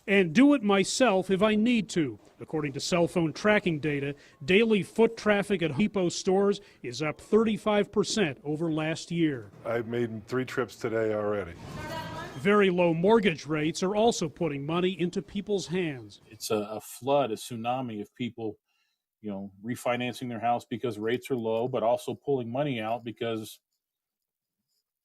And do it myself if I need to. According to cell phone tracking data, daily foot traffic at Home Depot stores is up 35% over last year. I've made 3 trips today already. Very low mortgage rates are also putting money into people's hands. It's a flood, a tsunami of people, refinancing their house because rates are low, but also pulling money out because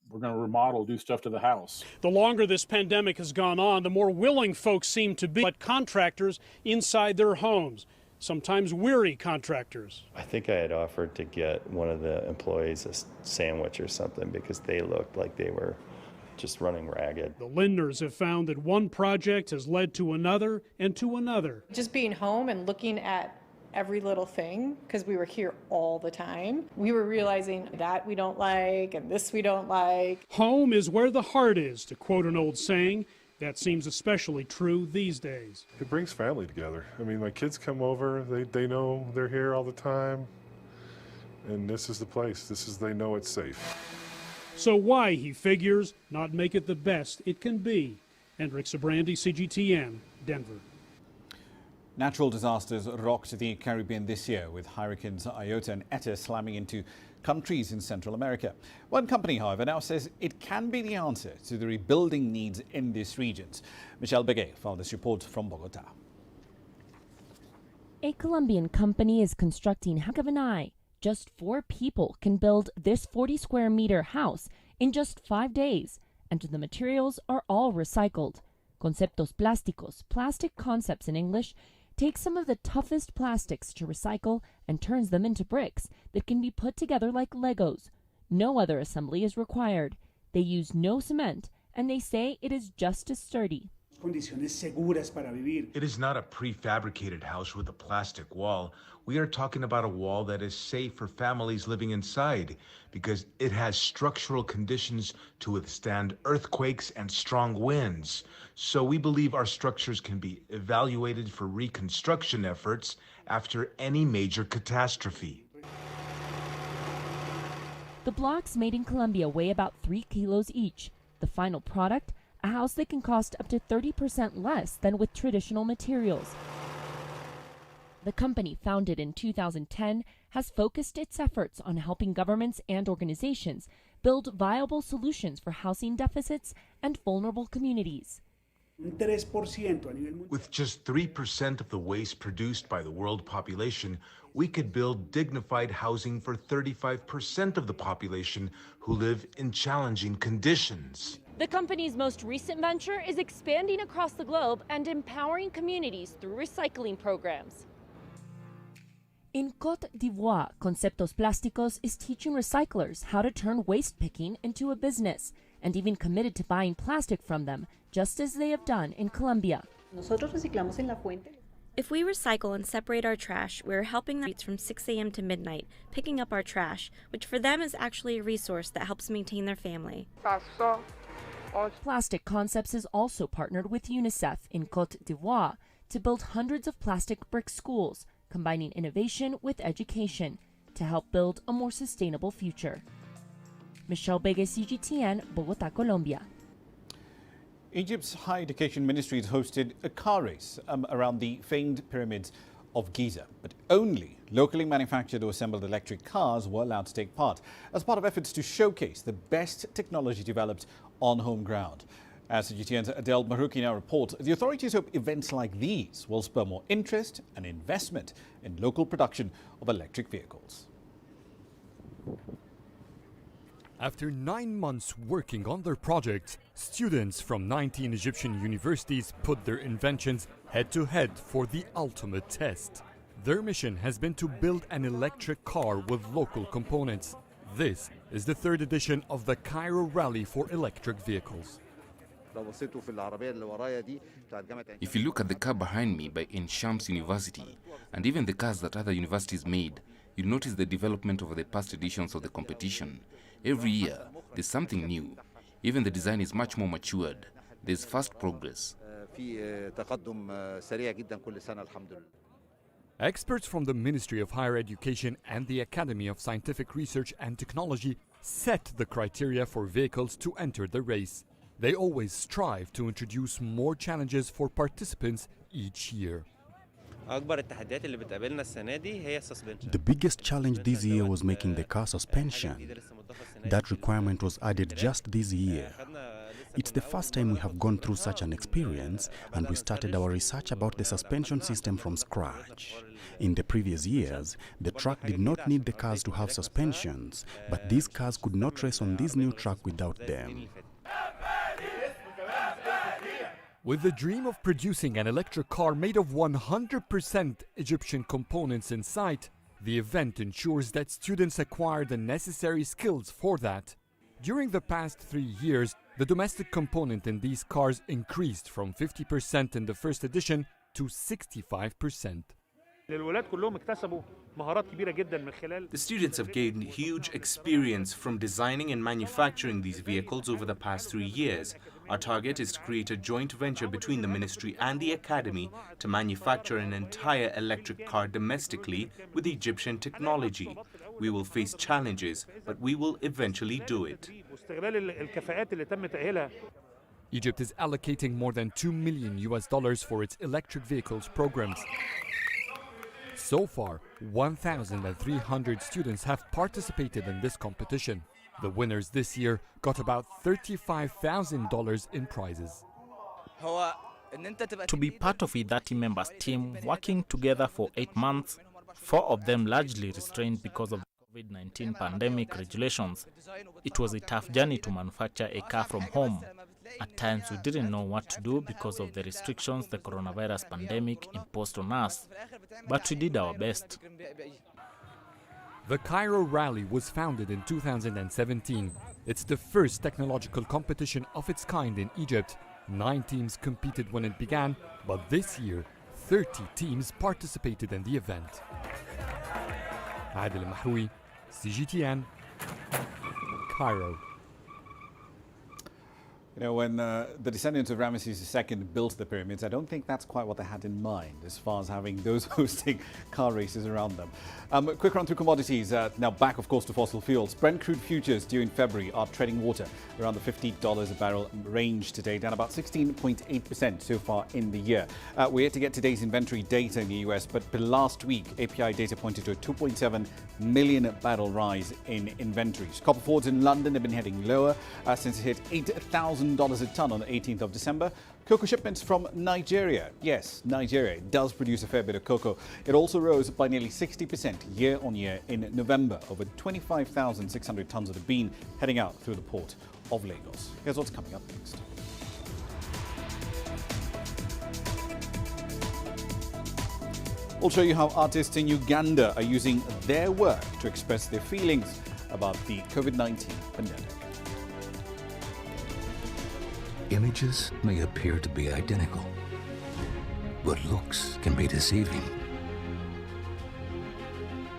we're going to remodel, do stuff to the house. The longer this pandemic has gone on, the more willing folks seem to be to let contractors inside their homes, sometimes weary contractors. I think I had offered to get one of the employees a sandwich or something because they looked like they were just running ragged. The Lindners have found that one project has led to another and to another. Just being home and looking at every little thing, because we were here all the time, we were realizing that we don't like and this we don't like. Home is where the heart is, to quote an old saying. That seems especially true these days. It brings family together. I mean, my kids come over, they know they're here all the time, and this is the place. They know it's safe. So why, he figures, not make it the best it can be? Hendrik Sabrandi, CGTN, Denver. Natural disasters rocked the Caribbean this year, with hurricanes Iota and Eta slamming into countries in Central America. One company, however, now says it can be the answer to the rebuilding needs in these regions. Michelle Begay found this report from Bogota. A Colombian company is constructing Hack of an Eye. Just 4 people can build this 40-square-meter house in just 5 days, and the materials are all recycled. Conceptos Plásticos, plastic concepts in English, takes some of the toughest plastics to recycle and turns them into bricks that can be put together like Legos. No other assembly is required. They use no cement, and they say it is just as sturdy. It is not a prefabricated house with a plastic wall. We are talking about a wall that is safe for families living inside because it has structural conditions to withstand earthquakes and strong winds. So we believe our structures can be evaluated for reconstruction efforts after any major catastrophe. The blocks made in Colombia weigh about 3 kilos each. The final product, a house that can cost up to 30% less than with traditional materials. The company, founded in 2010, has focused its efforts on helping governments and organizations build viable solutions for housing deficits and vulnerable communities. With just 3% of the waste produced by the world population, we could build dignified housing for 35% of the population who live in challenging conditions. The company's most recent venture is expanding across the globe and empowering communities through recycling programs. In Côte d'Ivoire, Conceptos Plásticos is teaching recyclers how to turn waste picking into a business, and even committed to buying plastic from them, just as they have done in Colombia. If we recycle and separate our trash, we're helping them from 6 a.m. to midnight, picking up our trash, which for them is actually a resource that helps maintain their family. Plastic Concepts is also partnered with UNICEF in Côte d'Ivoire to build hundreds of plastic brick schools, combining innovation with education to help build a more sustainable future. Michelle Begay, CGTN, Bogota, Colombia. Egypt's Higher Education Ministry has hosted a car race around the famed pyramids of Giza, but only locally manufactured or assembled electric cars were allowed to take part as part of efforts to showcase the best technology developed on home ground. As CGTN's Adele Maruki now reports, the authorities hope events like these will spur more interest and investment in local production of electric vehicles. After 9 months working on their project, students from 19 Egyptian universities put their inventions head-to-head for the ultimate test. Their mission has been to build an electric car with local components. This is the 3rd edition of the Cairo Rally for Electric Vehicles. If you look at the car behind me by Enshams University, and even the cars that other universities made, you'll notice the development over the past editions of the competition. Every year, there's something new. Even the design is much more matured. There's fast progress. Experts from the Ministry of Higher Education and the Academy of Scientific Research and Technology set the criteria for vehicles to enter the race. They always strive to introduce more challenges for participants each year. The biggest challenge this year was making the car suspension. That requirement was added just this year. It's the first time we have gone through such an experience, and we started our research about the suspension system from scratch. In the previous years, the track did not need the cars to have suspensions, but these cars could not race on this new track without them. With the dream of producing an electric car made of 100% Egyptian components in sight, the event ensures that students acquire the necessary skills for that. During the past 3 years, the domestic component in these cars increased from 50% in the first edition to 65%. The students have gained huge experience from designing and manufacturing these vehicles over the past 3 years. Our target is to create a joint venture between the ministry and the academy to manufacture an entire electric car domestically with Egyptian technology. We will face challenges, but we will eventually do it. Egypt is allocating more than $2 million for its electric vehicles programs. So far, 1,300 students have participated in this competition. The winners this year got about $35,000 in prizes. To be part of a 30-member team working together for 8 months, 4 of them largely restrained because of the COVID-19 pandemic regulations, it was a tough journey to manufacture a car from home. At times we didn't know what to do because of the restrictions the coronavirus pandemic imposed on us, but we did our best. The Cairo Rally was founded in 2017. It's the first technological competition of its kind in Egypt. 9 teams competed when it began, but this year, 30 teams participated in the event. Adil Mahroui, CGTN, Cairo. You know, when the descendants of Ramesses II built the pyramids, I don't think that's quite what they had in mind as far as having those hosting car races around them. Quick run through commodities. Now back, of course, to fossil fuels. Brent crude futures due in February are treading water around the $50 a barrel range today, down about 16.8% so far in the year. We're yet to get today's inventory data in the US, but last week, API data pointed to a 2.7 million barrel rise in inventories. Copper forwards in London have been heading lower since it hit $8,000 a ton on the 18th of December. Cocoa shipments from Nigeria. Yes, Nigeria does produce a fair bit of cocoa. It also rose by nearly 60% year on year in November, over 25,600 tons of the bean heading out through the port of Lagos. Here's what's coming up next. We'll show you how artists in Uganda are using their work to express their feelings about the COVID-19 pandemic. Images may appear to be identical, but looks can be deceiving.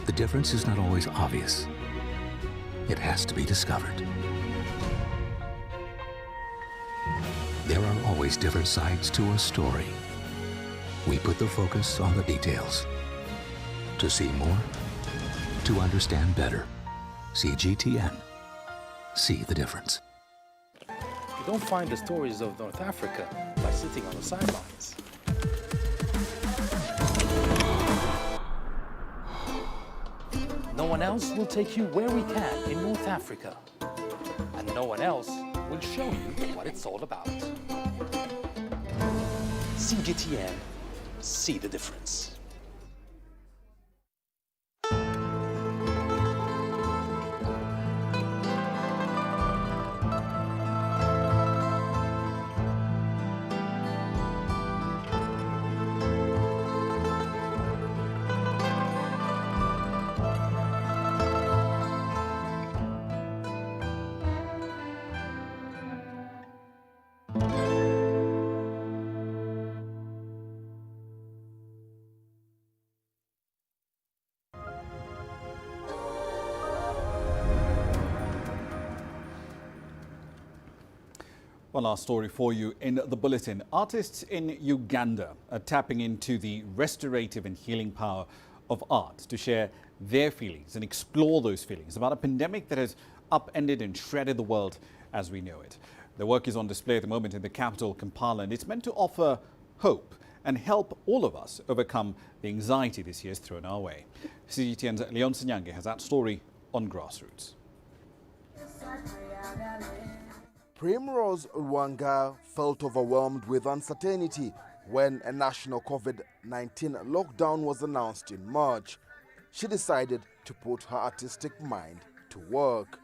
The difference is not always obvious. It has to be discovered. There are always different sides to a story. We put the focus on the details. To see more, to understand better. CGTN. See the difference. You don't find the stories of North Africa by sitting on the sidelines. No one else will take you where we can in North Africa. And no one else will show you what it's all about. CGTN, see the difference. One last story for you in the bulletin. Artists in Uganda are tapping into the restorative and healing power of art to share their feelings and explore those feelings about a pandemic that has upended and shredded the world as we know it. The work is on display at the moment in the capital, Kampala, and it's meant to offer hope and help all of us overcome the anxiety this year has thrown our way. CGTN's Ramah Nyang has that story on Grassroots. Primrose Rwanga felt overwhelmed with uncertainty when a national COVID-19 lockdown was announced in March. She decided to put her artistic mind to work.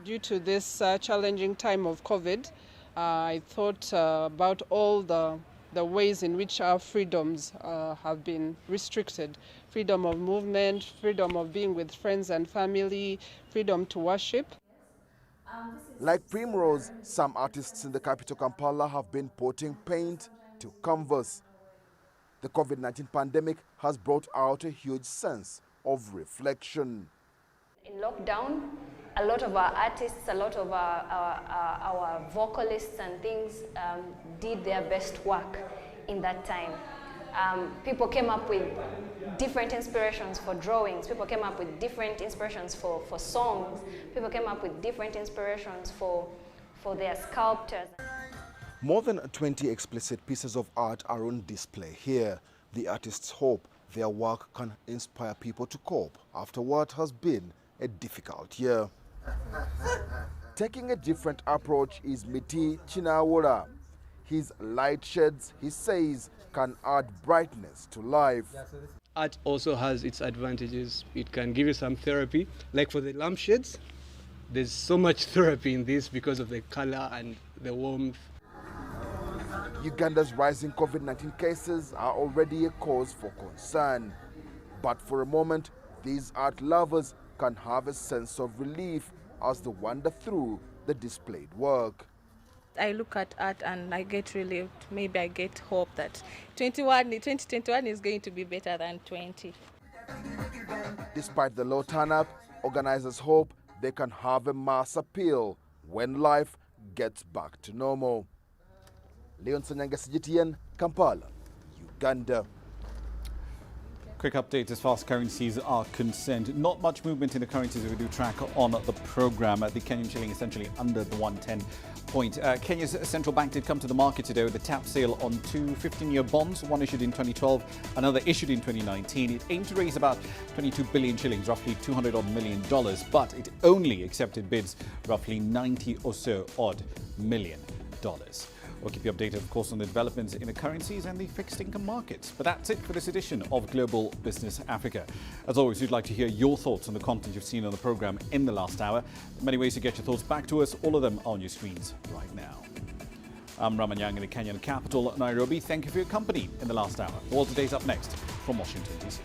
Due to this challenging time of COVID, I thought about all the ways in which our freedoms have been restricted. Freedom of movement, freedom of being with friends and family, freedom to worship. Like Primrose, some artists in the capital Kampala have been putting paint to canvas. The COVID-19 pandemic has brought out a huge sense of reflection. In lockdown, a lot of our artists, a lot of our vocalists and things did their best work in that time. People came up with different inspirations for drawings. People came up with different inspirations for songs. People came up with different inspirations for their sculptures. More than 20 explicit pieces of art are on display here. The artists hope their work can inspire people to cope after what has been a difficult year. Taking a different approach is Miti Chinawura. His light shades, he says, can add brightness to life. Art also has its advantages. It can give you some therapy. Like for the lampshades, there's so much therapy in this because of the color and the warmth. Uganda's rising COVID-19 cases are already a cause for concern. But for a moment, these art lovers can have a sense of relief as they wander through the displayed work. I look at art and I get relieved. Maybe I get hope that 2021 is going to be better than 20. Despite the low turn-up, organizers hope they can have a mass appeal when life gets back to normal. Leon Sanyanga, CGTN, Kampala, Uganda. Quick update as far as currencies are concerned. Not much movement in the currencies that we do track on the program. The Kenyan shilling essentially under the 110 point. Kenya's central bank did come to the market today with a tap sale on two 15-year bonds, one issued in 2012, another issued in 2019. It aimed to raise about 22 billion shillings, roughly $200 million, but it only accepted bids roughly 90 or so odd million dollars. We'll keep you updated, of course, on the developments in the currencies and the fixed income markets. But that's it for this edition of Global Business Africa. As always, we'd like to hear your thoughts on the content you've seen on the program in the last hour. There are many ways to get your thoughts back to us, all of them on your screens right now. I'm Ramah Nyang in the Kenyan capital, Nairobi. Thank you for your company in the last hour. All today's up next from Washington, D.C.